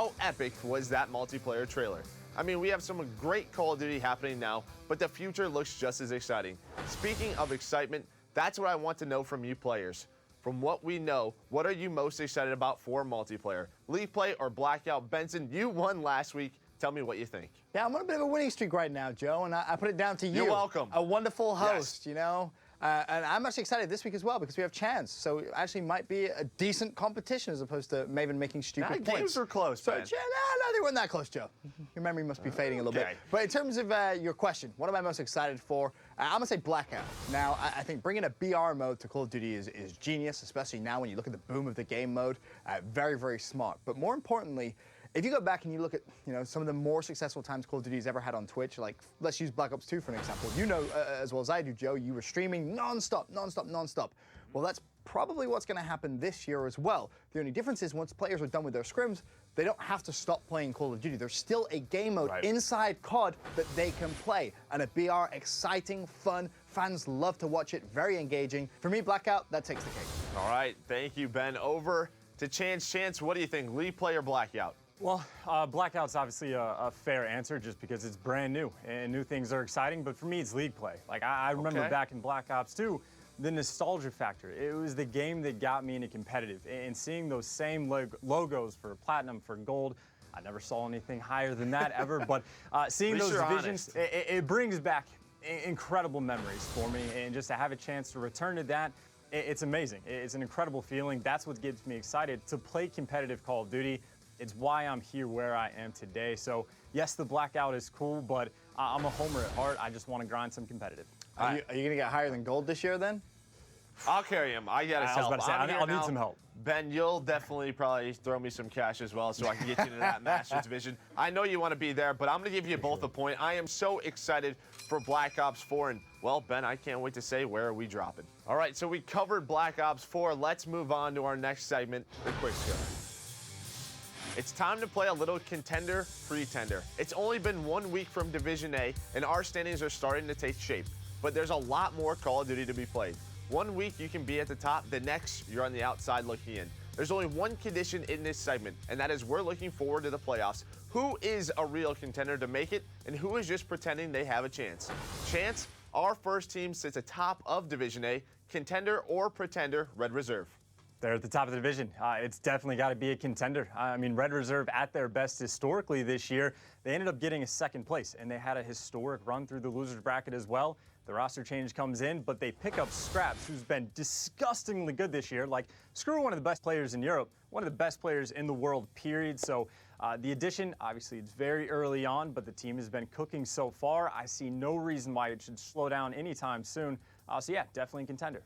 how epic was that multiplayer trailer? I mean, we have some great Call of Duty happening now, but the future looks just as exciting. Speaking of excitement, that's what I want to know from you players. From what we know, what are you most excited about for multiplayer? League play or Blackout? Benson, you won last week. Tell me what you think. Yeah, I'm on a bit of a winning streak right now, Joe, and I put it down to you. You're welcome. A wonderful host, Yes. you know? And I'm actually excited this week as well because we have Chance. So it actually might be a decent competition as opposed to Maven making stupid points. Games are close, So, Ben. no, they weren't that close, Joe. Your memory must be fading a little bit. But in terms of your question, what am I most excited for? I'm going to say Blackout. Now, I think bringing a BR mode to Call of Duty is genius, especially now when you look at the boom of the game mode. Very, very smart. But more importantly, if you go back and you look at, some of the more successful times Call of Duty's ever had on Twitch, like let's use Black Ops 2 for an example. You know as well as I do, Joe, you were streaming non-stop. Well, that's probably what's going to happen this year as well. The only difference is once players are done with their scrims, they don't have to stop playing Call of Duty. There's still a game mode inside COD that they can play. And a BR, exciting, fun, fans love to watch it, very engaging. For me, Blackout, that takes the cake. All right, thank you, Ben. Over to Chance. Chance, what do you think, League play or Blackout? Well, Blackout's obviously a fair answer just because it's brand new and new things are exciting, but for me, it's League play. Like, I remember back in Black Ops 2, the nostalgia factor. It was the game that got me into competitive, and seeing those same logos for Platinum, for Gold, I never saw anything higher than that ever, but seeing those divisions, it brings back incredible memories for me, and just to have a chance to return to that, it's amazing. It's an incredible feeling. That's what gets me excited to play competitive Call of Duty. It's why I'm here where I am today. So yes, the Blackout is cool, but I'm a homer at heart. I just want to grind some competitive. Are you going to get higher than Gold this year then? I'll carry him. I got his help. I was about to say, I'll need some help. Ben, you'll definitely probably throw me some cash as well so I can get you into that Masters division. I know you want to be there, but I'm going to give you both a point. I am so excited for Black Ops 4. And, well, Ben, I can't wait to say, where are we dropping? All right, so we covered Black Ops 4. Let's move on to our next segment, the Quick Score. It's time to play a little contender, pretender. It's only been 1 week from Division A, and our standings are starting to take shape. But there's a lot more Call of Duty to be played. 1 week you can be at the top, the next you're on the outside looking in. There's only one condition in this segment, and that is we're looking forward to the playoffs. Who is a real contender to make it, and who is just pretending they have a chance? Chance, our first team sits atop of Division A, contender or pretender, Red Reserve. They're at the top of the division. It's definitely got to be a contender. I mean, Red Reserve at their best historically this year. They ended up getting a second place, and they had a historic run through the losers bracket as well. The roster change comes in, but they pick up Scraps, who's been disgustingly good this year. Like, screw one of the best players in Europe, one of the best players in the world, period. So the addition, obviously, it's very early on, but the team has been cooking so far. I see no reason why it should slow down anytime soon. So yeah, definitely a contender.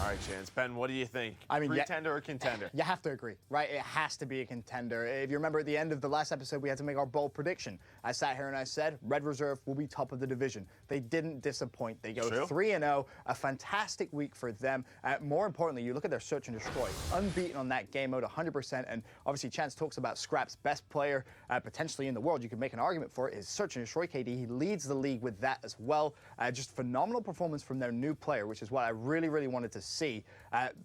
All right, Chance. Ben, what do you think? I mean, pretender or contender? You have to agree, right? It has to be a contender. If you remember at the end of the last episode, we had to make our bold prediction. I sat here and I said, Red Reserve will be top of the division. They didn't disappoint. They go 3-0, a fantastic week for them. More importantly, you look at their search and destroy. Unbeaten on that game mode, 100%. And obviously, Chance talks about Scraps, best player potentially in the world. You could make an argument for it. Is search and destroy KD. He leads the league with that as well. Just phenomenal performance from their new player, which is what I really, really wanted to see.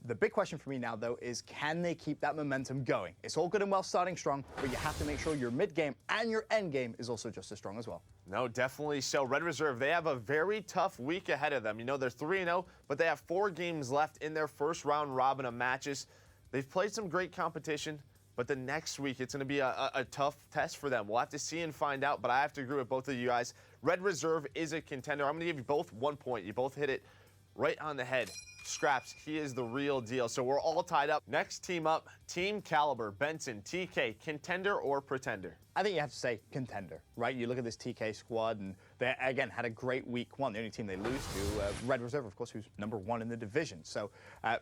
The big question for me now, though, is can they keep that momentum going? It's all good and well starting strong, but you have to make sure your mid-game and your end game is also just as strong as well. No, definitely so. Red Reserve, they have a very tough week ahead of them. You know, they're 3-0, but they have 4 games left in their first round robin of matches. They've played some great competition, but the next week it's going to be a tough test for them. We'll have to see and find out, but I have to agree with both of you guys. Red Reserve is a contender. I'm going to give you both 1 point. You both hit it right on the head. Scraps, he is the real deal. So we're all tied up. Next team up, Team Caliber, Benson, TK, contender or pretender? I think you have to say contender, right? You look at this TK squad, and they, again, had a great week 1. The only team they lose to, Red Reserve, of course, who's #1 in the division. So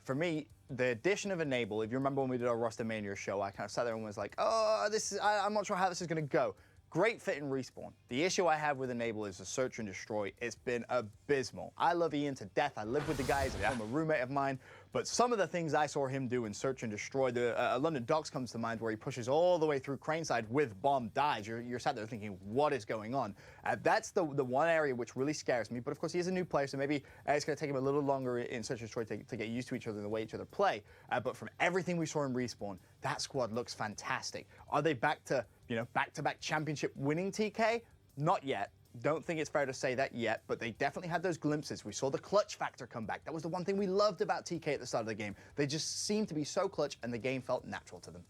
for me, the addition of Enable, if you remember when we did our Roster Mania show, I kind of sat there and was like, oh, I'm not sure how this is going to go. Great fit in Respawn. The issue I have with Enable is the search and destroy. It's been abysmal. I love Ian to death. I live with the guys. He's a former roommate of mine. But some of the things I saw him do in Search and Destroy, the London Docks comes to mind, where he pushes all the way through Craneside with bomb dies. You're sat there thinking, what is going on? That's the one area which really scares me. But of course, he is a new player, so maybe it's going to take him a little longer in Search and Destroy to get used to each other and the way each other play. But from everything we saw in Respawn, that squad looks fantastic. Are they back to, back-to-back championship winning, TK? Not yet. Don't think it's fair to say that yet, but they definitely had those glimpses. We saw the clutch factor come back. That was the one thing we loved about TK at the start of the game. They just seemed to be so clutch, and the game felt natural to them.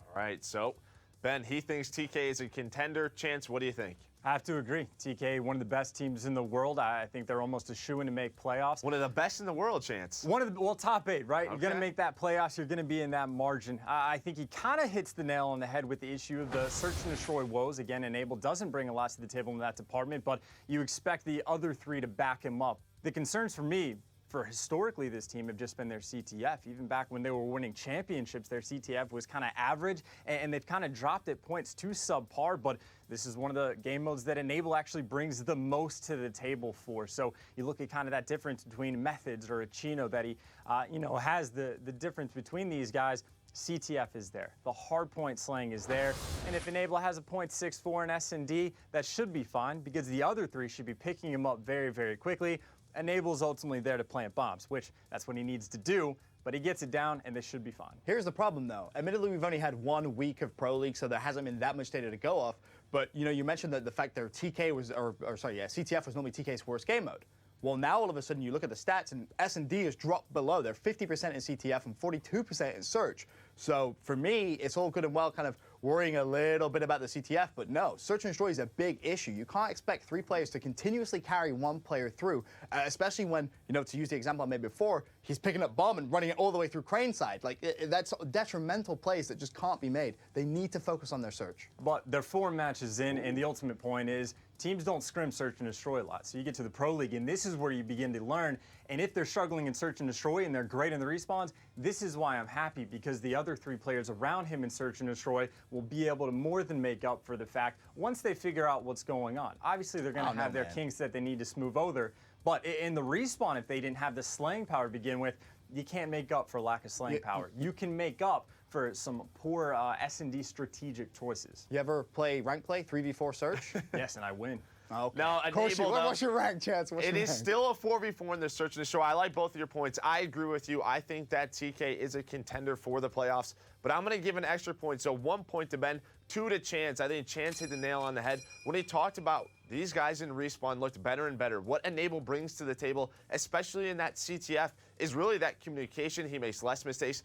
All right, so Ben, he thinks TK is a contender. Chance, what do you think? I have to agree. TK, one of the best teams in the world. I think they're almost a shoo-in to make playoffs. One of the best in the world, Chance. One of the, well, top 8, right? Okay. You're going to make that playoffs. You're going to be in that margin. I think he kind of hits the nail on the head with the issue of the Search and Destroy woes. Again, Enable doesn't bring a lot to the table in that department, but you expect the other 3 to back him up. The concerns for me, for historically this team, have just been their CTF. Even back when they were winning championships, their CTF was kind of average, and they've kind of dropped at points to subpar, but this is one of the game modes that Enable actually brings the most to the table for. So you look at kind of that difference between Methods or a Chino that he, has the difference between these guys. CTF is there. The hardpoint slaying is there. And if Enable has a .64 in S&D, that should be fine because the other 3 should be picking him up very, very quickly. Enable's ultimately there to plant bombs, which that's what he needs to do, but he gets it down and they should be fine. Here's the problem though. Admittedly, we've only had 1 week of Pro League, so there hasn't been that much data to go off, but you mentioned that the fact that TK was, CTF was normally TK's worst game mode. Well, now all of a sudden you look at the stats and S&D has dropped below. They're 50% in CTF and 42% in Search. So for me, it's all good and well kind of worrying a little bit about the CTF, but no, Search and Destroy is a big issue. You can't expect 3 players to continuously carry 1 player through, especially when, to use the example I made before, he's picking up bomb and running it all the way through Craneside. That's detrimental plays that just can't be made. They need to focus on their Search. But they're 4 matches in, and the ultimate point is teams don't scrim Search and Destroy a lot. So you get to the Pro League, and this is where you begin to learn. And if they're struggling in Search and Destroy and they're great in the respawns, this is why I'm happy, because the other 3 players around him in Search and Destroy will be able to more than make up for the fact once they figure out what's going on. Obviously, they're going to have their kinks that they need to smooth over. But in the respawn, if they didn't have the slaying power to begin with, you can't make up for lack of slaying power. You can make up for some poor S&D strategic choices. You ever play rank play, 3v4 Search? Yes, and I win. Okay. Now, what's your rank, Chance? It is still a 4v4 in the Search and Destroy. I like both of your points. I agree with you. I think that TK is a contender for the playoffs, but I'm going to give an extra point. So 1 point to Ben, 2 to Chance. I think Chance hit the nail on the head when he talked about these guys in Respawn looked better and better. What Enable brings to the table, especially in that CTF, is really that communication. He makes less mistakes.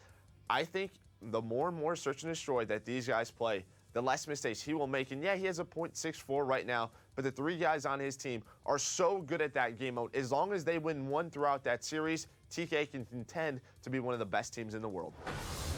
I think the more and more Search and Destroy that these guys play, the less mistakes he will make. And yeah, he has a .64 right now, but the 3 guys on his team are so good at that game mode. As long as they win 1 throughout that series, TK can contend to be one of the best teams in the world.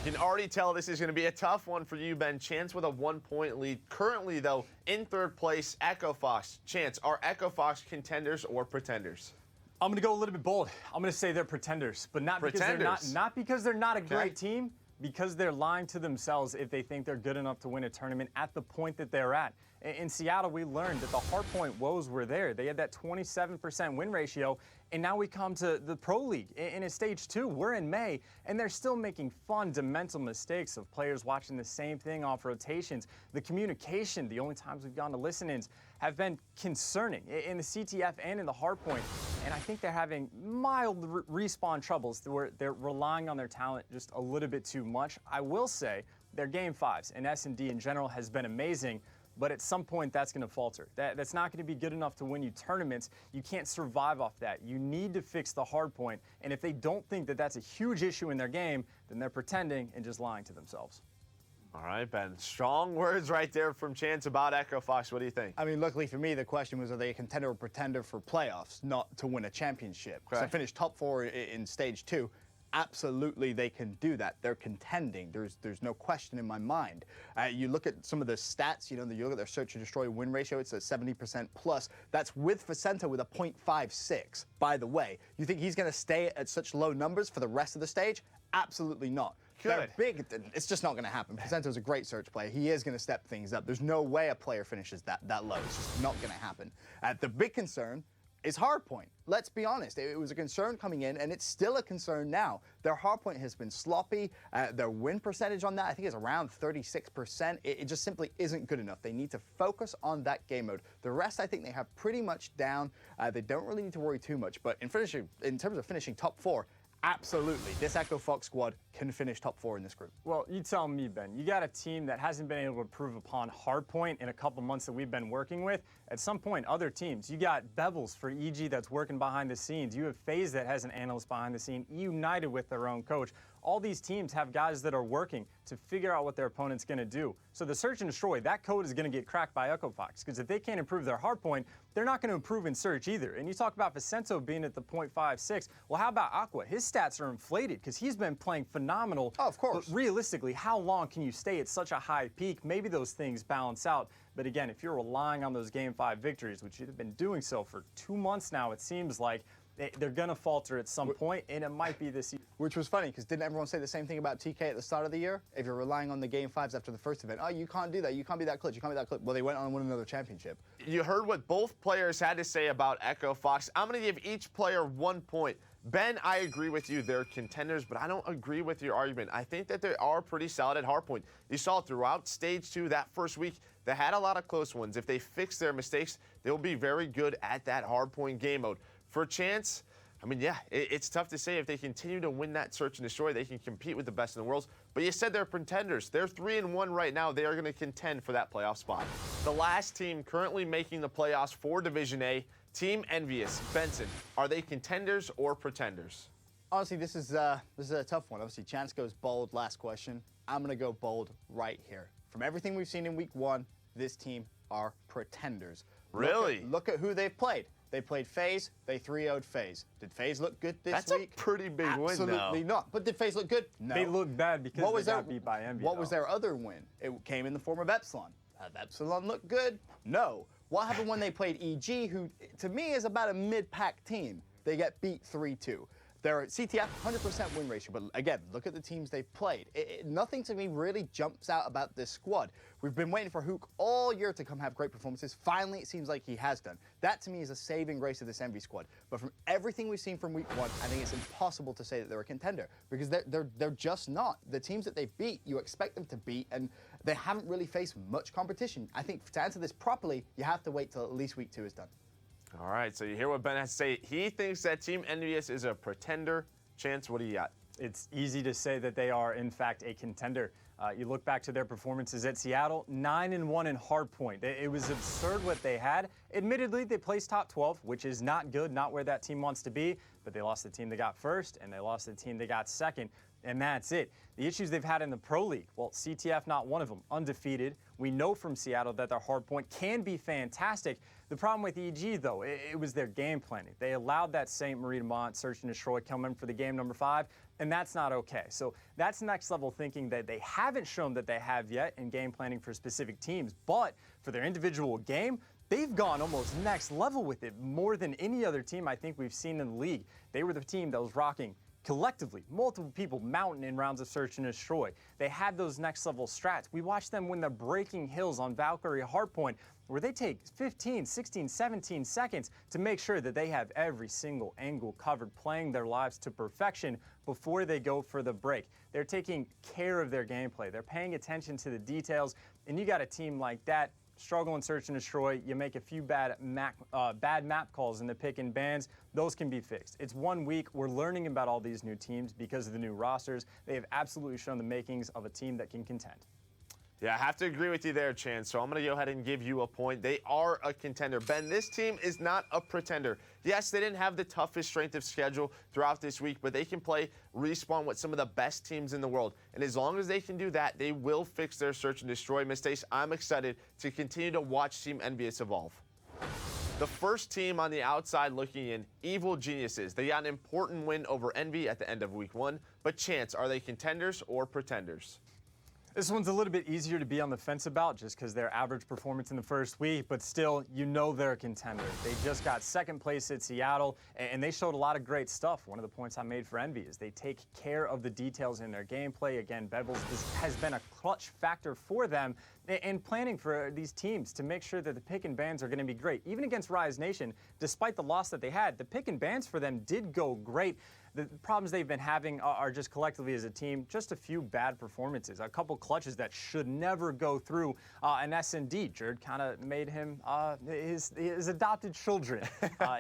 You can already tell this is going to be a tough one for you, Ben. Chance with a 1-point lead. Currently, though, in 3rd place, Echo Fox. Chance, are Echo Fox contenders or pretenders? I'm going to go a little bit bold. I'm going to say they're pretenders, but not because they're not a great team, because they're lying to themselves if they think they're good enough to win a tournament at the point that they're at. In Seattle, we learned that the hardpoint woes were there. They had that 27% win ratio, and now we come to the Pro League in a stage 2. We're in May, and they're still making fundamental mistakes of players watching the same thing off rotations. The communication, the only times we've gone to listen-ins, have been concerning in the CTF and in the hardpoint. And I think they're having mild respawn troubles where they're relying on their talent just a little bit too much. I will say their game 5s and S&D in general has been amazing, but at some point that's going to falter. That's not going to be good enough to win you tournaments. You can't survive off that. You need to fix the hard point, and if they don't think that that's a huge issue in their game, then they're pretending and just lying to themselves. All right, Ben. Strong words right there from Chance about Echo Fox. What do you think? I mean, luckily for me, the question was, are they a contender or pretender for playoffs, not to win a championship? Okay. So I finished top 4 in stage 2. Absolutely, they can do that. They're contending. There's no question in my mind. You look at some of the stats, you look at their Search and Destroy win ratio, it's a 70% plus. That's with Facenta with a .56, by the way. You think he's going to stay at such low numbers for the rest of the stage? Absolutely not. They're big. It's just not going to happen. Facenta's a great Search player. He is going to step things up. There's no way a player finishes that low. It's just not going to happen. The big concern, is hardpoint. Let's be honest, it was a concern coming in, and it's still a concern now. Their hardpoint has been sloppy. Their win percentage on that, I think, is around 36%. It just simply isn't good enough. They need to focus on that game mode. The rest, I think, they have pretty much down. They don't really need to worry too much, but in terms of finishing top 4, absolutely, this Echo Fox squad can finish top 4 in this group. Well, you tell me, Ben. You got a team that hasn't been able to improve upon hardpoint in a couple months that we've been working with. At some point, other teams, you got Bevels for EG that's working behind the scenes. You have Faze that has an analyst behind the scene, united with their own coach. All these teams have guys that are working to figure out what their opponent's going to do. So the search and destroy, that code is going to get cracked by Echo Fox, because if they can't improve their hardpoint, they're not going to improve in search either. And you talk about Vicento being at the .56. Well, how about Aqua? His stats are inflated because he's been playing phenomenal. Oh, of course. But realistically, how long can you stay at such a high peak? Maybe those things balance out. But again, if you're relying on those Game 5 victories, which you've been doing so for 2 months now, it seems like, they're going to falter at some point, and it might be this year. Which was funny, because didn't everyone say the same thing about TK at the start of the year? If you're relying on the Game 5s after the first event, oh, you can't do that, you can't be that clutch, you can't be that clutch. Well, they went on and won another championship. You heard what both players had to say about Echo Fox. I'm going to give each player 1 point. Ben, I agree with you. They're contenders, but I don't agree with your argument. I think that they are pretty solid at hardpoint. You saw throughout Stage 2 that first week, they had a lot of close ones. If they fix their mistakes, they'll be very good at that hardpoint game mode. For Chance, I mean, yeah, it's tough to say if they continue to win that search and destroy, they can compete with the best in the world. But you said they're contenders. They're 3-1 right now. They are going to contend for that playoff spot. The last team currently making the playoffs for Division A, Team Envious. Benson, are they contenders or pretenders? Honestly, this is a tough one. Obviously, Chance goes bold last question. I'm going to go bold right here. From everything we've seen in Week 1, this team are pretenders. Really? Look at who they've played. They played Faze, they 3-0'd Faze. Did Faze look good this week? week? That's a pretty big win, though. Absolutely not. But did Faze look good? No. They look bad because they got beat by Envy. What was their other win? It came in the form of Epsilon. Epsilon looked good? No. What happened when they played EG, who to me is about a mid-pack team? They get beat 3-2. They're CTF, 100% win ratio, but again, look at the teams they've played. Nothing to me really jumps out about this squad. We've been waiting for Hook all year to come have great performances. Finally, it seems like he has done. That to me is a saving grace of this Envy squad. But from everything we've seen from Week 1, I think it's impossible to say that they're a contender, because they're just not. The teams that they beat, you expect them to beat, and they haven't really faced much competition. I think to answer this properly, you have to wait till at least Week 2 is done. All right, so you hear what Ben has to say. He thinks that Team Envious is a pretender. Chance, what do you got? It's easy to say that they are, in fact, a contender. You look back to their performances at Seattle, 9-1 in hardpoint. It was absurd what they had. Admittedly, they placed top 12, which is not good, not where that team wants to be, but they lost the team that got first, and they lost the team that got second, and that's it. The issues they've had in the Pro League, well, CTF not one of them, undefeated. We know from Seattle that their hardpoint can be fantastic. The problem with EG, though, it was their game planning. They allowed that St. Marie de Mont search and destroy come in for the game number 5, and that's not okay. So that's next level thinking that they haven't shown that they have yet in game planning for specific teams, but for their individual game, they've gone almost next level with it, more than any other team I think we've seen in the league. They were the team that was rocking collectively, multiple people mountain in rounds of search and destroy. They had those next level strats. We watched them win the Breaking Hills on Valkyrie Hardpoint, where they take 15, 16, 17 seconds to make sure that they have every single angle covered, playing their lives to perfection before they go for the break. They're taking care of their gameplay. They're paying attention to the details, and you got a team like that, struggle and search and destroy, you make a few bad map calls in the pick and bans, those can be fixed. It's 1 week. We're learning about all these new teams because of the new rosters. They have absolutely shown the makings of a team that can contend. Yeah, I have to agree with you there, Chance. So I'm going to go ahead and give you a point. They are a contender. Ben, this team is not a pretender. Yes, they didn't have the toughest strength of schedule throughout this week, but they can play Respawn with some of the best teams in the world. And as long as they can do that, they will fix their search and destroy mistakes. I'm excited to continue to watch Team Envious evolve. The first team on the outside looking in, Evil Geniuses. They got an important win over Envy at the end of Week 1. But Chance, are they contenders or pretenders? This one's a little bit easier to be on the fence about just because their average performance in the first week, but still, you know they're a contender. They just got second place at Seattle, and they showed a lot of great stuff. One of the points I made for Envy is they take care of the details in their gameplay. Again, Bevels has been a clutch factor for them in planning for these teams to make sure that the pick and bans are going to be great. Even against Rise Nation, despite the loss that they had, the pick and bans for them did go great. The problems they've been having are just collectively as a team, just a few bad performances, a couple clutches that should never go through. And S&D, Jerd kind of made him his adopted children,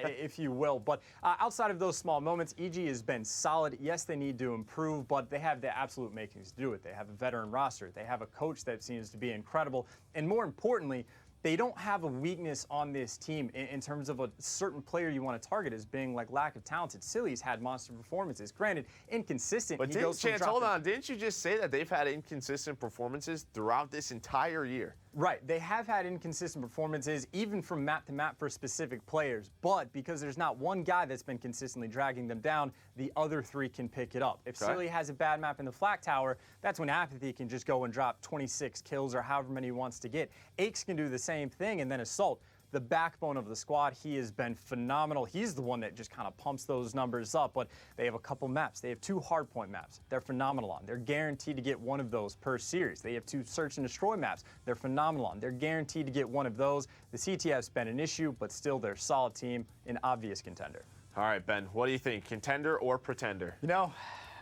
if you will. But outside of those small moments, EG has been solid. Yes, they need to improve, but they have the absolute makings to do it. They have a veteran roster. They have a coach that seems to be incredible. And more importantly, they don't have a weakness on this team in terms of a certain player you want to target as being like lack of talented. Silly's had monster performances. Granted, inconsistent. But hold on, didn't you just say that they've had inconsistent performances throughout this entire year? Right, they have had inconsistent performances even from map to map for specific players, but because there's not one guy that's been consistently dragging them down, the other three can pick it up. If Silly has a bad map in the Flak Tower, that's when Apathy can just go and drop 26 kills or however many he wants to get. Aches can do the same thing, and then Assault, the backbone of the squad, he has been phenomenal. He's the one that just kind of pumps those numbers up, but they have a couple maps. They have 2 hardpoint maps. They're phenomenal on. They're guaranteed to get one of those per series. They have 2 search and destroy maps. They're phenomenal on. They're guaranteed to get one of those. The CTF's been an issue, but still they're a solid team, an obvious contender. All right, Ben, what do you think, contender or pretender? You know,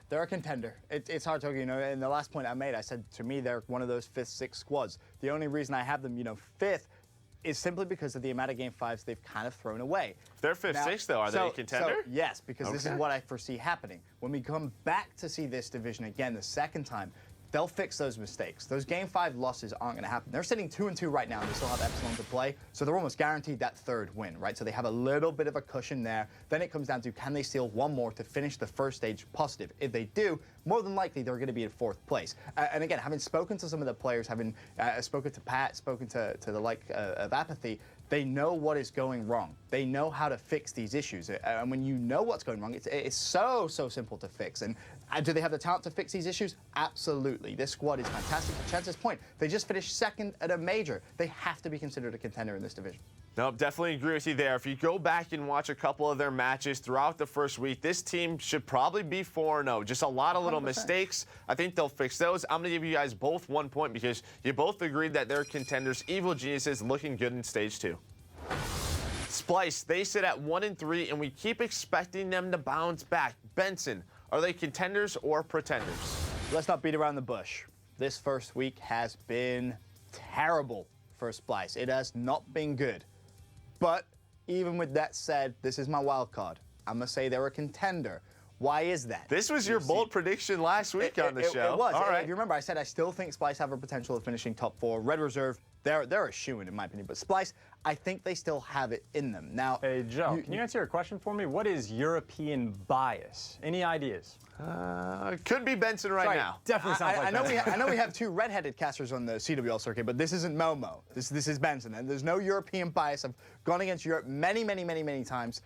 they're a contender. It's hard to, you know, in the last point I made, I said to me they're one of those 5th, 6th squads. The only reason I have them, you know, 5th is simply because of the amount of game 5s they've kind of thrown away. If they're 5th, 6th, though, are they a contender? So, yes, because this is what I foresee happening. When we come back to see this division again the second time, they'll fix those mistakes. Those game 5 losses aren't going to happen. They're sitting 2-2 right now, and they still have Epsilon to play, so they're almost guaranteed that 3rd win, right? So they have a little bit of a cushion there. Then it comes down to, can they steal one more to finish the first stage positive? If they do, more than likely they're going to be in 4th place. And again, having spoken to some of the players, having spoken to Pat, spoken to the like of Apathy, they know what is going wrong. They know how to fix these issues. And when you know what's going wrong, it's so simple to fix. And do they have the talent to fix these issues? Absolutely. This squad is fantastic. To Chance's point, they just finished 2nd at a major. They have to be considered a contender in this division. Nope, definitely agree with you there. If you go back and watch a couple of their matches throughout the first week, this team should probably be 4-0. Just a lot of little 100%. Mistakes. I think they'll fix those. I'm going to give you guys both 1 point because you both agreed that they're contenders. Evil Geniuses looking good in stage 2. Splice, they sit at 1-3, and we keep expecting them to bounce back. Benson, are they contenders or pretenders? Let's not beat around the bush. This first week has been terrible for Splice. It has not been good. But even with that said, this is my wild card. I'm going to say they're a contender. Why is that? This was your bold prediction last week on the show. It was. All right. If you remember, I said I still think Splice have a potential of finishing top 4. Red Reserve, they're a shoo-in, in my opinion. But Splice, I think they still have it in them. Now, hey, Joe, can you answer a question for me? What is European bias? Any ideas? Could be Benson right now. Definitely sounds like Benson. I know we have 2 red-headed casters on the CWL circuit, but this isn't Momo. This is Benson, and there's no European bias. I've gone against Europe many times,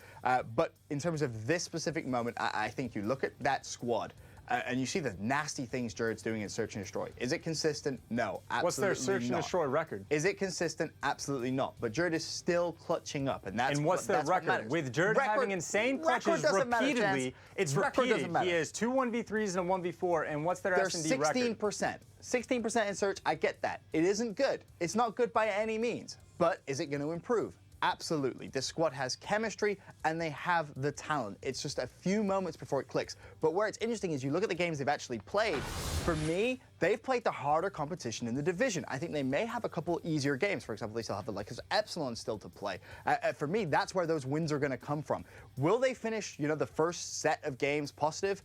but in terms of this specific moment, I think you look at that squad, and you see the nasty things Jerd's doing in Search and Destroy. Is it consistent? No, absolutely not. What's their Search and Destroy record? Is it consistent? Absolutely not. But Jerd is still clutching up, and that's what's their record? With Jerd having insane clutches repeatedly, it's repeated. He has 2 1v3s and a 1v4, and what's their S&D record? 16%. 16% in Search, I get that. It isn't good. It's not good by any means. But is it going to improve? Absolutely. This squad has chemistry, and they have the talent. It's just a few moments before it clicks. But where it's interesting is you look at the games they've actually played. For me, they've played the harder competition in the division. I think they may have a couple easier games. For example, they still have the like Epsilon still to play. For me, that's where those wins are going to come from. Will they finish, you know, the first set of games positive?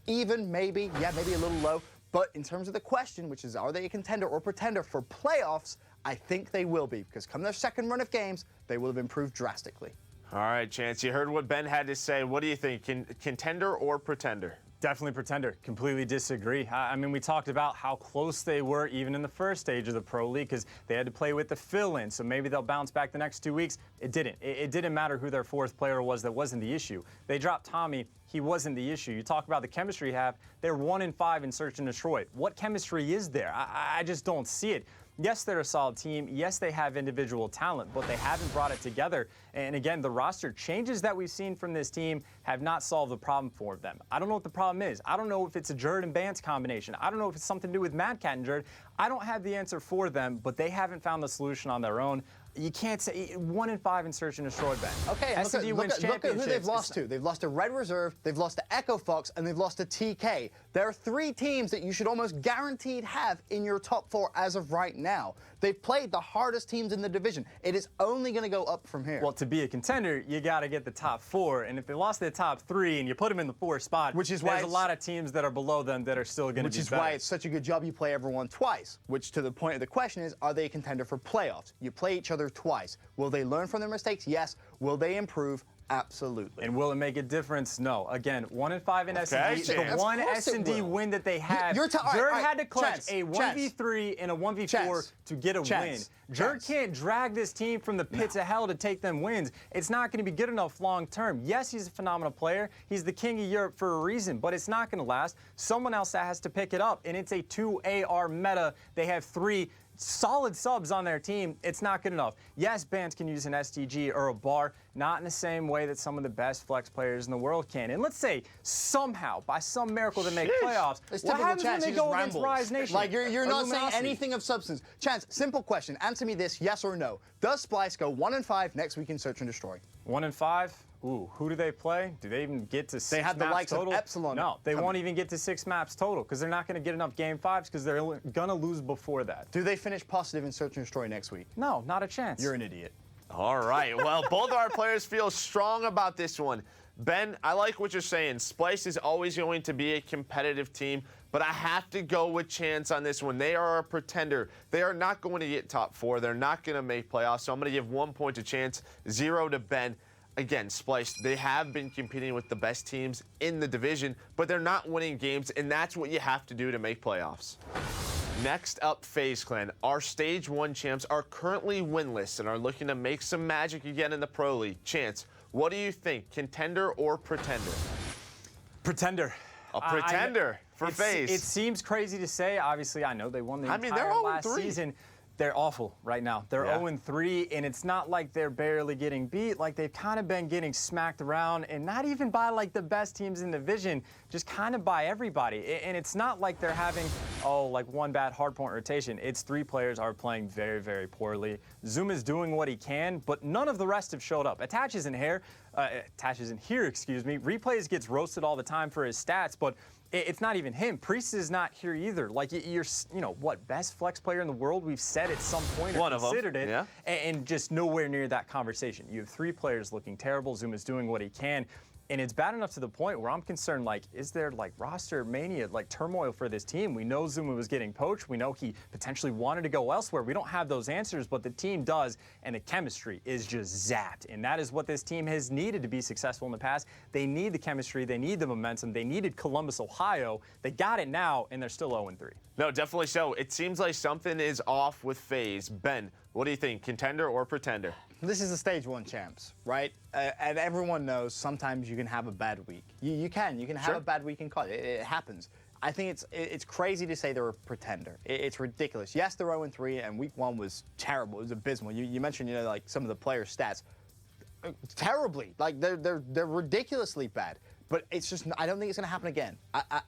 Even, maybe. Yeah, maybe a little low. But in terms of the question, which is, are they a contender or pretender for playoffs? I think they will be, because come their second run of games, they will have improved drastically. All right, Chance, you heard what Ben had to say. What do you think, contender or pretender? Definitely pretender. Completely disagree. I mean, we talked about how close they were even in the first stage of the Pro League because they had to play with the fill-in, so maybe they'll bounce back the next 2 weeks. It didn't. It didn't matter who their fourth player was. That wasn't the issue. They dropped Tommy. He wasn't the issue. You talk about the chemistry you have. They're 1-5 in Search and Destroy. What chemistry is there? I just don't see it. Yes, they're a solid team. Yes, they have individual talent, but they haven't brought it together. And again, the roster changes that we've seen from this team have not solved the problem for them. I don't know what the problem is. I don't know if it's a Jerd and Bance combination. I don't know if it's something to do with Mad Cat and Jerd. I don't have the answer for them, but they haven't found the solution on their own. You can't say 1-5 in Search and Destroy, Ben. Okay, look at who they've lost to. They've lost to Red Reserve, they've lost to Echo Fox, and they've lost to TK. There are 3 teams that you should almost guaranteed have in your top 4 as of right now. They've played the hardest teams in the division. It is only going to go up from here. Well, to be a contender, you got to get the top 4, and if they lost their top 3 and you put them in the 4th spot, which is why there's a lot of teams that are below them that are still going to be better. Which is why it's such a good job you play everyone twice, which to the point of the question is, are they a contender for playoffs? You play each other twice. Will they learn from their mistakes? Yes. Will they improve? Absolutely. And will it make a difference? No. Again, 1-5 in S&D. The one S&D win that they had, Jerd had to clutch a 1v3 and a 1v4 to get a win. Jerd can't drag this team from the pits of hell to take them wins. It's not going to be good enough long term. Yes, he's a phenomenal player. He's the king of Europe for a reason, but it's not going to last. Someone else has to pick it up, and it's a 2AR meta. They have 3 solid subs on their team. It's not good enough. Yes, Bance can use an STG or a bar, not in the same way that some of the best flex players in the world can. And let's say somehow, by some miracle, they make playoffs. What happens when they go against Rise Nation? Like you're not saying anything of substance. Chance, simple question. Answer me this, yes or no. Does Splice go 1-5 next week in Search and Destroy? 1-5? Ooh, who do they play? Do they even get to 6 maps total? They have the likes of Epsilon. No, they won't even get to 6 maps total because they're not going to get enough Game 5s because they're going to lose before that. Do they finish positive in Search and Destroy next week? No, not a chance. You're an idiot. All right. Well, both our players feel strong about this one. Ben, I like what you're saying. Splice is always going to be a competitive team, but I have to go with Chance on this one. They are a pretender. They are not going to get top 4. They're not going to make playoffs, so I'm going to give 1 point to Chance, 0 to Ben. Again, Splice, they have been competing with the best teams in the division, but they're not winning games, and that's what you have to do to make playoffs. Next up, Faze Clan. Our Stage 1 champs are currently winless and are looking to make some magic again in the Pro League. Chance, what do you think, contender or pretender? Pretender. A pretender for Faze. It seems crazy to say. Obviously, I know they won the entire last season. They're awful right now. They're 0-3, and it's not like they're barely getting beat. Like, they've kind of been getting smacked around, and not even by, like, the best teams in the division, just kind of by everybody. And it's not like they're having, like, one bad hardpoint rotation. It's 3 players are playing very, very poorly. Zoom is doing what he can, but none of the rest have showed up. Attach isn't here. Replays gets roasted all the time for his stats, but it's not even him. Priest is not here either. Like, you're, what, best flex player in the world? We've said at some point or considered it, and just nowhere near that conversation. You have 3 players looking terrible. Zoom is doing what he can. And it's bad enough to the point where I'm concerned, like, is there, like, roster mania, like, turmoil for this team? We know Zuma was getting poached. We know he potentially wanted to go elsewhere. We don't have those answers, but the team does, and the chemistry is just zapped. And that is what this team has needed to be successful in the past. They need the chemistry. They need the momentum. They needed Columbus, Ohio. They got it now, and they're still 0-3. No, definitely so. It seems like something is off with Faze. Ben, what do you think, contender or pretender? This is the Stage 1 champs, right? And everyone knows sometimes you can have a bad week. You can have a bad week in college. It happens. I think it's crazy to say they're a pretender. It's ridiculous. Yes, they're 0-3, and week 1 was terrible. It was abysmal. You mentioned, like, some of the players' stats. Terribly. Like, they're ridiculously bad. But it's just, I don't think it's going to happen again.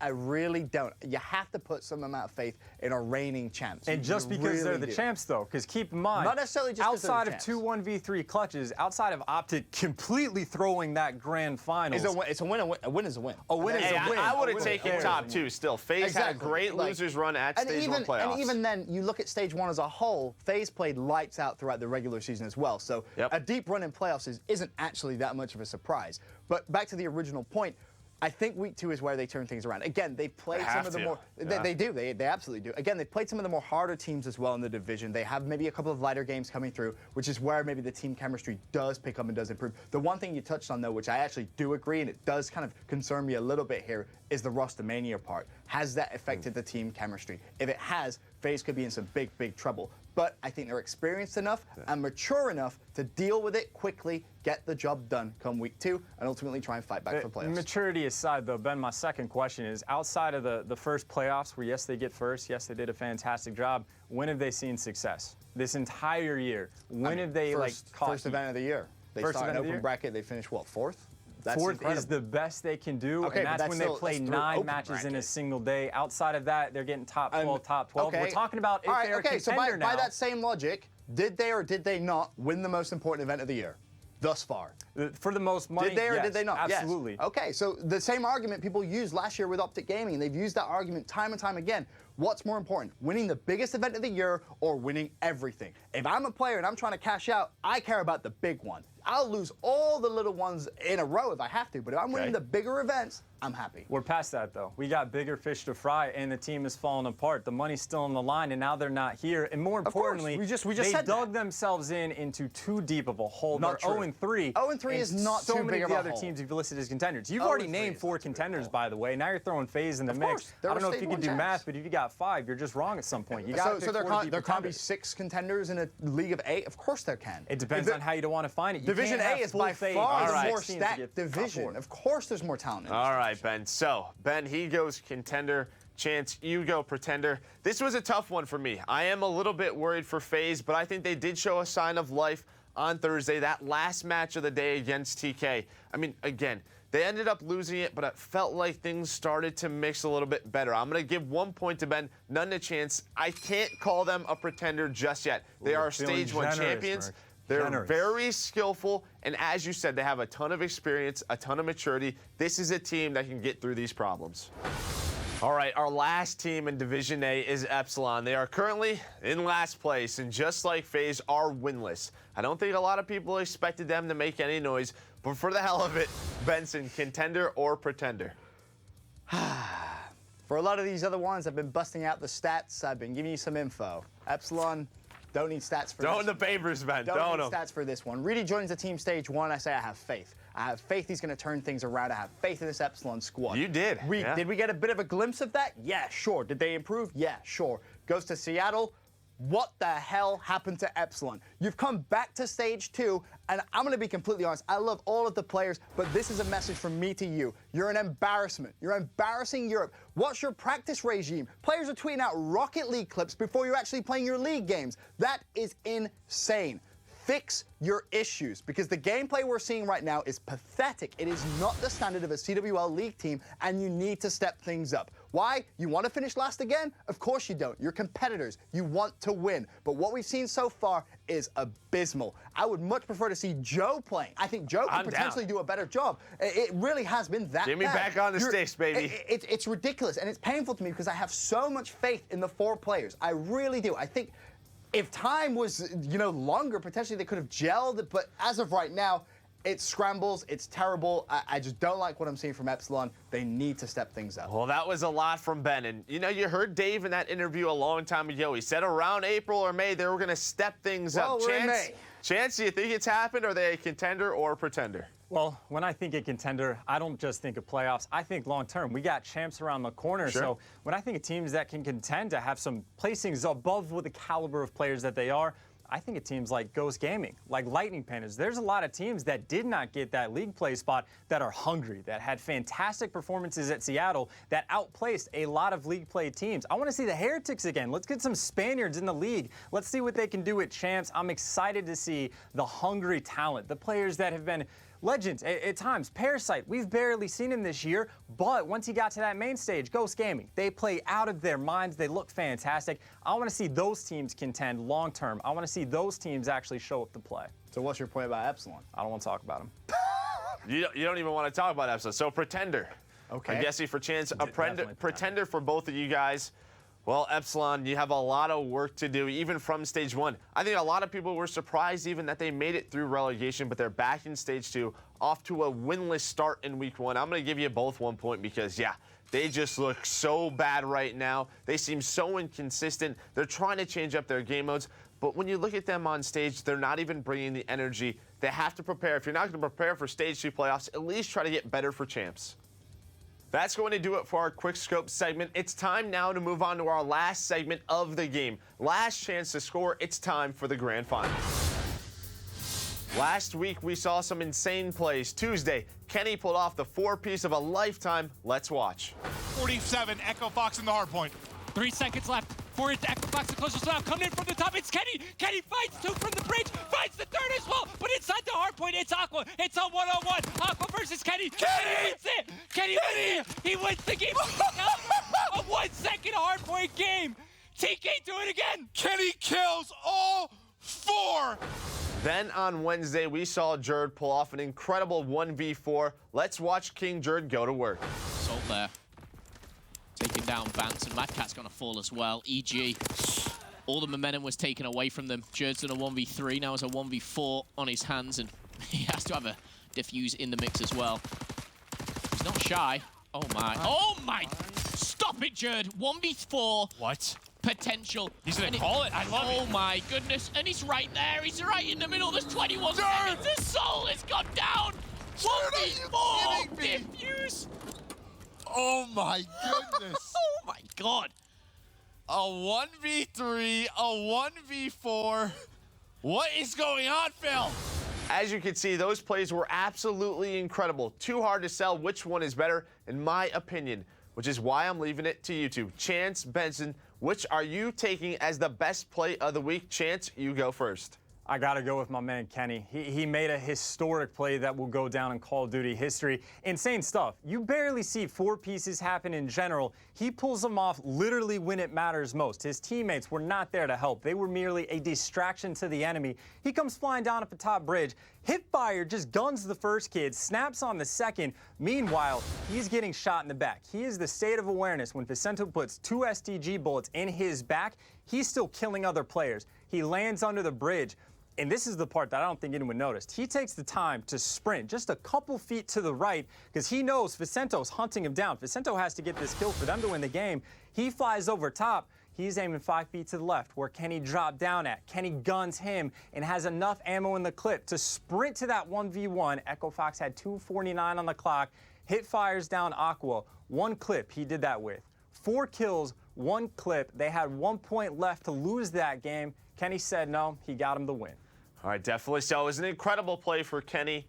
I really don't. You have to put some amount of faith in our reigning champs. And just because they're the champs, though, because keep in mind, not necessarily just outside of 2 1v3 clutches, outside of Optic completely throwing that grand finals. It's a win. A win is a win. A win is a win. I would have taken top 2 still. Faze had a great losers run at Stage 1 playoffs. And even then, you look at Stage 1 as a whole, Faze played lights out throughout the regular season as well. So a deep run in playoffs isn't actually that much of a surprise. But back to the original point, I think week 2 is where they turn things around. Again, they've played some of the more. They do. They absolutely do. Again, they've played some of the more harder teams as well in the division. They have maybe a couple of lighter games coming through, which is where maybe the team chemistry does pick up and does improve. The one thing you touched on, though, which I actually do agree, and it does kind of concern me a little bit here, is the roster mania part. Has that affected the team chemistry? If it has, FaZe could be in some big, big trouble. But I think they're experienced enough and mature enough to deal with it quickly, get the job done come week 2, and ultimately try and fight back for playoffs. Maturity aside, though, Ben, my second question is, outside of the first playoffs, where yes, they get first, yes, they did a fantastic job, when have they seen success? This entire year, when have they caught first event of the year? They start an open bracket, they finish what, 4th? That's Fourth incredible. is the best they can do, okay, and that's when they play 9 matches in a single day. Outside of that, they're getting top 12, top 12. Okay. We're talking about if they're a contender so now. by that same logic, did they or did they not win the most important event of the year thus far? For the most money, did they or yes, did they not? Absolutely. Yes. Okay, so the same argument people used last year with Optic Gaming, and they've used that argument time and time again. What's more important, winning the biggest event of the year or winning everything? If I'm a player and I'm trying to cash out, I care about the big one. I'll lose all the little ones in a row if I have to, but if I'm winning the bigger events, I'm happy. We're past that, though. We got bigger fish to fry, and the team is falling apart. The money's still on the line, and now they're not here. And more importantly, we just they said dug themselves into too deep of a hole. Not they're true. 0-3. 0-3 is not so too many big of of the a other hole. teams you've listed as contenders. You've already named 4 contenders, by the way. Now you're throwing FaZe in the mix. Course. I don't know if you can do math, but if you got 5, you're just wrong at some point. You got so there can't be 6 contenders in a league of 8? Of course there can. It depends on how you don't want to find it. You Division can't A have is by full far FaZe the on more 16 to stacked get top division. 4. Of course there's more talent in this. All right, Ben. So, Ben, he goes contender. Chance, you go pretender. This was a tough one for me. I am a little bit worried for FaZe, but I think they did show a sign of life on Thursday, that last match of the day against TK. I mean, again, they ended up losing it, but it felt like things started to mix a little bit better. I'm going to give 1 point to Ben, none to Chance. I can't call them a pretender just yet. They are stage 1 champions. Mark. They're very skillful, and as you said, they have a ton of experience, a ton of maturity. This is a team that can get through these problems. All right, our last team in Division A is Epsilon. They are currently in last place, and just like FaZe, are winless. I don't think a lot of people expected them to make any noise, but for the hell of it, Benson, contender or pretender? For a lot of these other ones, I've been busting out the stats. I've been giving you some info. Epsilon, don't need stats for this. Don't the papers, Ben. Don't need stats for this one. Really joins the team stage 1. I say I have faith. I have faith he's going to turn things around. I have faith in this Epsilon squad. You did. Did we get a bit of a glimpse of that? Yeah, sure. Did they improve? Yeah, sure. Goes to Seattle. What the hell happened to Epsilon? You've come back to stage 2, and I'm going to be completely honest. I love all of the players, but this is a message from me to you. You're an embarrassment. You're embarrassing Europe. What's your practice regime? Players are tweeting out Rocket League clips before you're actually playing your league games. That is insane. Fix your issues, because the gameplay we're seeing right now is pathetic. It is not the standard of a CWL League team, and you need to step things up. Why? You want to finish last again? Of course you don't. You're competitors. You want to win. But what we've seen so far is abysmal. I would much prefer to see Joe playing. I think Joe could potentially do a better job. It really has been that Get me back on the sticks, baby. It's ridiculous, and it's painful to me because I have so much faith in the 4 players. I really do. I think if time was, longer, potentially they could have gelled, but as of right now, it scrambles, it's terrible. I just don't like what I'm seeing from Epsilon. They need to step things up. Well, that was a lot from Ben, and you heard Dave in that interview a long time ago. He said around April or May they were going to step things up. We're in May. Chance, do you think it's happened? Are they a contender or a pretender? Well, when I think of contender, I don't just think of playoffs. I think long term. We got champs around the corner. Sure. So when I think of teams that can contend to have some placings above with the caliber of players that they are, I think of teams like Ghost Gaming, like Lightning Pandas. There's a lot of teams that did not get that league play spot that are hungry, that had fantastic performances at Seattle, that outplaced a lot of league play teams. I want to see the Heretics again. Let's get some Spaniards in the league. Let's see what they can do at champs. I'm excited to see the hungry talent, the players that have been legends at times. Parasite, we've barely seen him this year, but once he got to that main stage, Ghost Gaming, they play out of their minds. They look fantastic. I want to see those teams contend long term. I want to see those teams actually show up to play. So what's your point about Epsilon? I don't want to talk about them. You don't even want to talk about Epsilon. So pretender. Okay. I'm guessing for Chance, a pretender for both of you guys. Well, Epsilon, you have a lot of work to do, even from stage 1. I think a lot of people were surprised even that they made it through relegation, but they're back in stage 2, off to a winless start in week 1. I'm going to give you both 1 point because, yeah, they just look so bad right now. They seem so inconsistent. They're trying to change up their game modes, but when you look at them on stage, they're not even bringing the energy. They have to prepare. If you're not going to prepare for stage 2 playoffs, at least try to get better for champs. That's going to do it for our quick scope segment. It's time now to move on to our last segment of the game. Last chance to score. It's time for the grand final. Last week, we saw some insane plays. Tuesday, Kenny pulled off the 4-piece of a lifetime. Let's watch. 47, Echo Fox in the hard point. 3 seconds left for it. Echo Fox the closest now. Coming in from the top, it's Kenny. Kenny fights 2 from the bridge, fights the 3rd as well. But inside the hard point, it's Aqua. It's a 1-on-1. Aqua versus Kenny. Kenny wins it. Kenny wins it. He wins the game. A 1-second hard point game. TK do it again. Kenny kills all 4. Then on Wednesday, we saw Jerd pull off an incredible 1v4. Let's watch King Jerd go to work. Salt there. Taking down Vance, and Mad Cat's going to fall as well. EG, all the momentum was taken away from them. Jerd's done a 1v3, now has a 1v4 on his hands, and he has to have a defuse in the mix as well. He's not shy. Oh my. Oh my! Stop it, Jerd. 1v4. What? Potential. He's going to call it. I love it. Oh my goodness. And he's right there. He's right in the middle. There's 21 seconds. His soul has gone down. 1v4. Defuse. Oh my goodness. Oh my god. A 1v3, a 1v4. What is going on, Phil? As you can see, those plays were absolutely incredible. Too hard to sell which one is better, in my opinion, which is why I'm leaving it to you two. Chance, Benson, which are you taking as the best play of the week? Chance, you go first. I got to go with my man, Kenny. He made a historic play that will go down in Call of Duty history. Insane stuff. You barely see 4-pieces happen in general. He pulls them off literally when it matters most. His teammates were not there to help. They were merely a distraction to the enemy. He comes flying down at the top bridge. Hipfire just guns the first kid, snaps on the second. Meanwhile, he's getting shot in the back. He is the state of awareness. When Vicento puts 2 STG bullets in his back, he's still killing other players. He lands under the bridge. And this is the part that I don't think anyone noticed. He takes the time to sprint just a couple feet to the right because he knows Vicento's hunting him down. Vicento has to get this kill for them to win the game. He flies over top. He's aiming 5 feet to the left where Kenny dropped down at. Kenny guns him and has enough ammo in the clip to sprint to that 1v1. Echo Fox had 2:49 on the clock. Hit fires down Aqua. 1 clip he did that with. 4 kills, 1 clip. They had 1 point left to lose that game. Kenny said no. He got him the win. All right, definitely so. It was an incredible play for Kenny.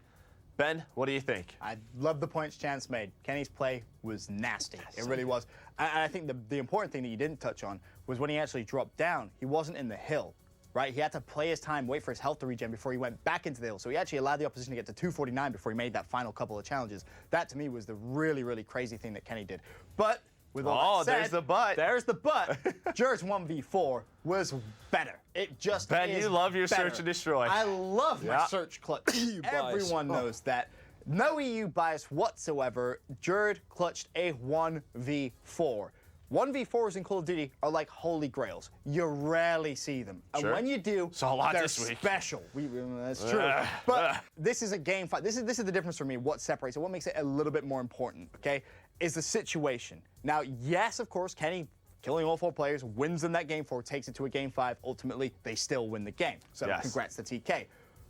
Ben, what do you think? I love the points Chance made. Kenny's play was nasty. It really was. And I think the important thing that you didn't touch on was when he actually dropped down, he wasn't in the hill, right? He had to play his time, wait for his health to regen before he went back into the hill. So he actually allowed the opposition to get to 249 before he made that final couple of challenges. That, to me, was the really, really crazy thing that Kenny did. But with all that said, there's the but. There's the but. Jerd's 1v4 was better. It just Ben, is you love your better. Search and Destroy. I love my search clutch. Everyone knows that. No EU bias whatsoever. Jerd clutched a 1v4. 1v4s in Call of Duty are like holy grails. You rarely see them. And when you do, saw a lot they're this week. special. That's true. But this is a game fight. This is the difference for me. What separates it, what makes it a little bit more important, okay, is the situation. Now, yes, of course, Kenny killing all 4 players, wins them that game 4, takes it to a game 5. Ultimately, they still win the game. So congrats to TK.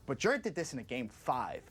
But Jerd did this in a game 5.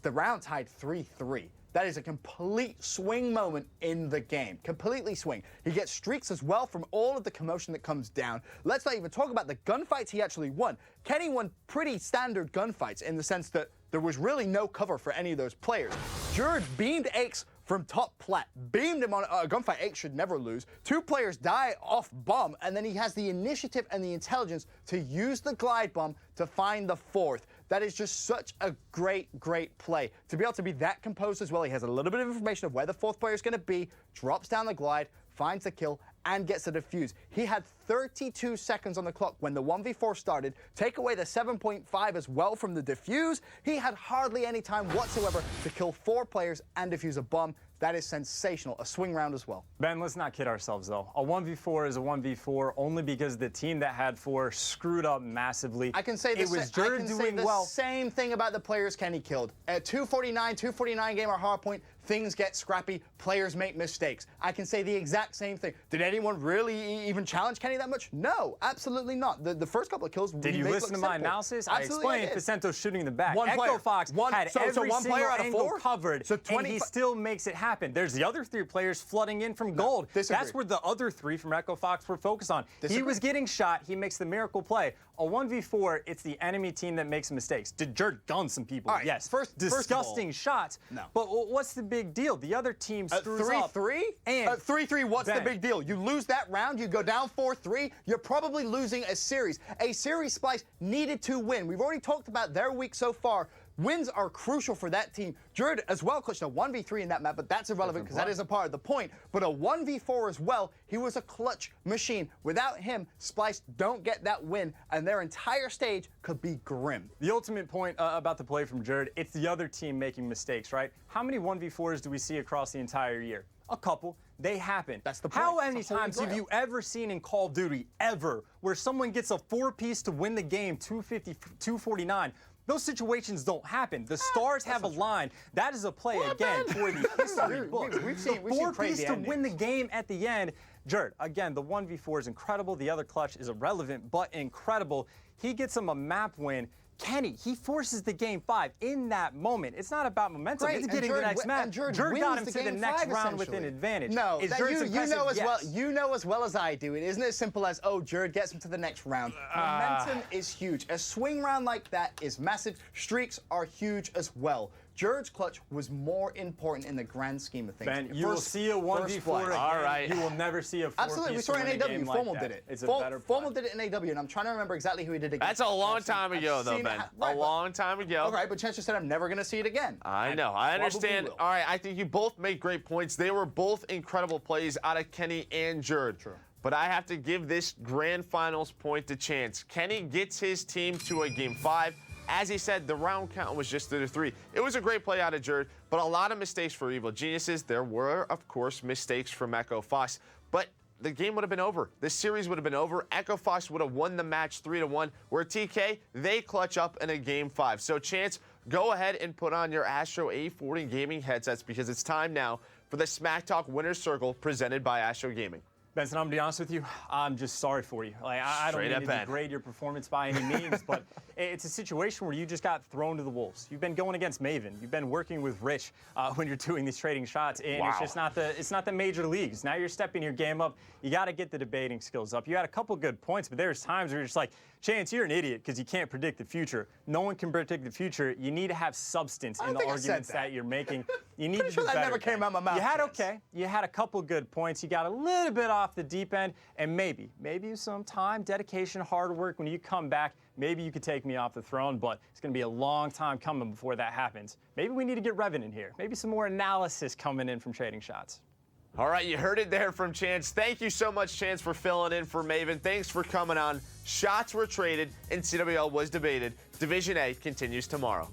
The round tied 3-3. That is a complete swing moment in the game. Completely swing. He gets streaks as well from all of the commotion that comes down. Let's not even talk about the gunfights he actually won. Kenny won pretty standard gunfights in the sense that there was really no cover for any of those players. Jerd beamed Aches from top plat, beamed him on a gunfight Aches should never lose. 2 players die off bomb, and then he has the initiative and the intelligence to use the glide bomb to find the 4th. That is just such a great, great play. To be able to be that composed as well, he has a little bit of information of where the 4th player is going to be, drops down the glide, finds the kill, and gets the defuse. He had 32 seconds on the clock when the 1v4 started. Take away the 7.5 as well from the defuse. He had hardly any time whatsoever to kill 4 players and defuse a bomb. That is sensational. A swing round as well. Ben, let's not kid ourselves, though. A 1v4 is a 1v4 only because the team that had 4 screwed up massively. I can say this. It was Jerd doing well. Same thing about the players Kenny killed. At 249 game or hard point, things get scrappy. Players make mistakes. I can say the exact same thing. Did anyone really even challenge Kenny that much? No, absolutely not. The first couple of kills. Did you listen to my analysis? Absolutely, I explained Facento shooting in the back. One player. Echo Fox had every one single player out of angle 4? covered, So and he still makes it happen. There's the other 3 players flooding in from gold. That's where the other 3 from Echo Fox were focused on. He was getting shot. He makes the miracle play. A 1v4, it's the enemy team that makes mistakes. Did Jerd gun some people? Right, yes. Disgusting shots. No. But what's the big deal? The other team screws up. 3-3? And 3-3, what's the big deal? You lose that round, you go down 4-3, you're probably losing a series. A series Splice needed to win. We've already talked about their week so far. Wins are crucial for that team. Jerd as well clutched a 1v3 in that map, but that's irrelevant because that isn't part of the point. But a 1v4 as well, he was a clutch machine. Without him, Splice don't get that win, and their entire stage could be grim. The ultimate point about the play from Jerd, it's the other team making mistakes, right? How many 1v4s do we see across the entire year? A couple. They happen. That's the point. How many times have you ever seen in Call of Duty, ever, where someone gets a 4-piece to win the game, 250, 249? Those situations don't happen. The stars have aligned. That is a play, again, for the history books. We've seen 4-piece to win the game at the end. Jerd, again, the 1v4 is incredible. The other clutch is irrelevant, but incredible. He gets him a map win. Kenny, he forces the game 5 in that moment. It's not about momentum. It's getting the next match. Jerd got him to the next round with an advantage. No, you know as well as I do. It isn't as simple as, oh, Jerd gets him to the next round. Momentum is huge. A swing round like that is massive. Streaks are huge as well. Jerd's clutch was more important in the grand scheme of things. Ben, you will see a 1v4 again. All right. You will never see a 4-piece. Absolutely, we saw it in AW. Formal did it. It's a better play. Formal did it in AW, and I'm trying to remember exactly who he did against. That's a long time ago, though, Ben. A long time ago. Okay, but Chance just said I'm never going to see it again. I know. I understand. All right, I think you both make great points. They were both incredible plays out of Kenny and Jerd. True. But I have to give this grand finals point to Chance. Kenny gets his team to a game 5. As he said, the round count was just 3. It was a great play out of Jerd, but a lot of mistakes for Evil Geniuses. There were, of course, mistakes from Echo Fox, but the game would have been over. This series would have been over. Echo Fox would have won the match 3-1, where TK, they clutch up in a game 5. So, Chance, go ahead and put on your Astro A40 gaming headsets because it's time now for the Smack Talk Winner's Circle presented by Astro Gaming. Benson, I'm going to be honest with you, I'm just sorry for you. Like, I don't mean to degrade your performance by any means, but it's a situation where you just got thrown to the wolves. You've been going against Maven. You've been working with Rich when you're doing these trading shots, and it's just not the major leagues. Now you're stepping your game up. You got to get the debating skills up. You had a couple good points, but there's times where you're just like, Chance, you're an idiot because you can't predict the future. No one can predict the future. You need to have substance in the arguments that you're making. You need to do better. That never came out my mouth. You had a couple good points. You got a little bit off the deep end, and maybe some time, dedication, hard work. When you come back, maybe you could take me off the throne, but it's going to be a long time coming before that happens. Maybe we need to get Revan in here. Maybe some more analysis coming in from trading shots. All right, you heard it there from Chance. Thank you so much, Chance, for filling in for Maven. Thanks for coming on. Shots were traded, and CWL was debated. Division A continues tomorrow.